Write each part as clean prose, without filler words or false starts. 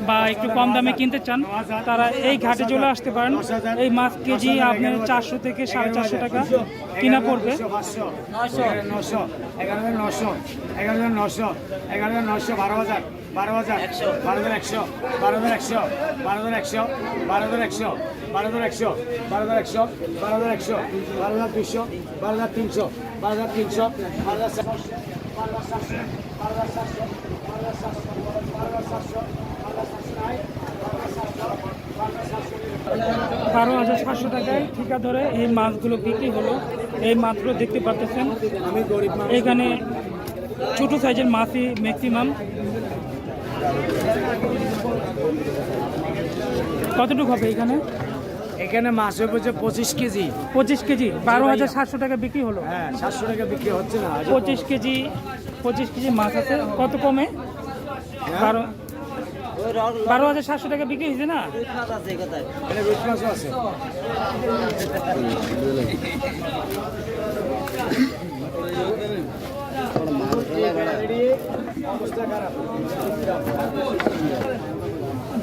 বা একটু কম দামে কিনতে চান তারা এই ঘাটে চলে আসতে পারেন। এই মাছ কেজি আপনার 400 থেকে 450 টাকা কিনা পড়বে। 900 11,900 11,900 11,900 12,000 12,000 12,100 12,100 12,100 12,100 12,100 12,100 12,100 12,200 12,300 12,300 12,700 টাকায় ঠিকা ধরে এই মাছগুলো বিক্রি হলো। এই মাছগুলো দেখতে পাচ্ছেন এখানে ছোট সাইজের মাছই ম্যাক্সিমাম। কতটুকু হবে এখানে? এখানে মাছ হচ্ছে 25 কেজি। 25 কেজি 12,700 টাকা বিক্রি হলো। হ্যাঁ 700 টাকা বিক্রি হচ্ছে না। 25 কেজি মাছ আছে। কত কমে? 12,700 টাকা বিক্রি হয়েছে না? এখানে রুই মাছও আছে।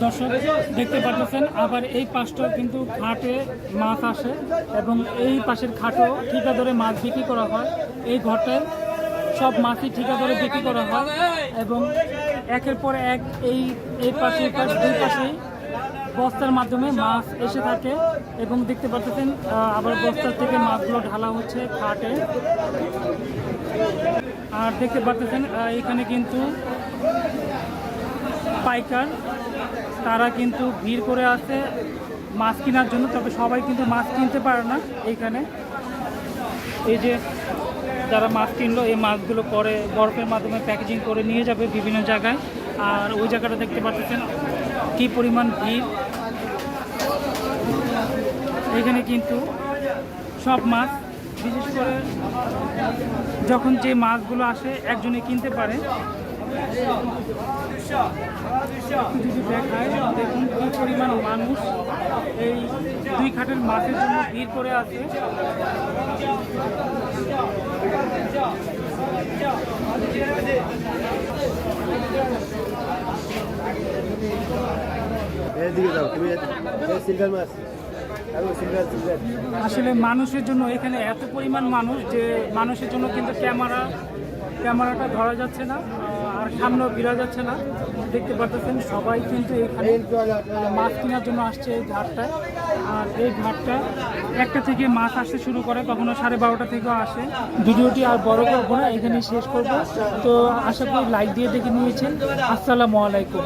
দর্শক দেখতে পাচ্ছেন আবার এই পাশটাও কিন্তু ঘাটে মাছ আসে এবং এই পাশের ঘাটও ঠিকা ধরে মাছ বিক্রি করা হয়। এই ঘাটের সব মাছই ঠিকা ধরে বিক্রি করা হয় এবং একের পর এক এই পাশে দুই পাশেই বস্তার মাধ্যমে মাছ এসে থাকে এবং দেখতে পাচ্ছেন আবার বস্তার থেকে মাছগুলো ঢালা হচ্ছে ঘাটে। আর দেখতে পাচ্ছেন এখানে কিন্তু পাইকার তারা কিন্তু ভিড় করে আছে মাছ কেনার জন্য, তবে সবাই কিন্তু মাছ কিনতে পারে না। এইখানে এই যে যারা মাছ কিনলো এই মাছগুলো পরে বরফের মাধ্যমে প্যাকেজিং করে নিয়ে যাবে বিভিন্ন জায়গায়। আর ওই জায়গাটা দেখতে পাচ্ছেন কি পরিমাণ ভিড়। এখানে কিন্তু সব মাছ বিশেষ করে যখন যে মাছগুলো আসে একজনে কিনতে পারে। যদি দেখায় দেখুন কি পরিমাণ মানুষ এই দুই ঘাটের মাছের জন্য ভিড় করে আছে। আসলে মানুষের জন্য এখানে এত পরিমাণ মানুষ যে মানুষের জন্য কিন্তু ক্যামেরাটা ধরা যাচ্ছে না আর সামনেও ভিড়া যাচ্ছে না। দেখতে পাচ্ছেন সবাই কিন্তু এখানে মাছ কেনার জন্য আসছে এই ঘাটটায়। আর এই ঘাটটা একটা থেকে মাছ আসতে শুরু করে, কখনো 12:30 থেকেও আসে। ভিডিওটি আর বড় করবো না, এখানে শেষ করবো। তো আশা করি লাইক দিয়ে দেখে নিয়েছেন। আসসালামু আলাইকুম।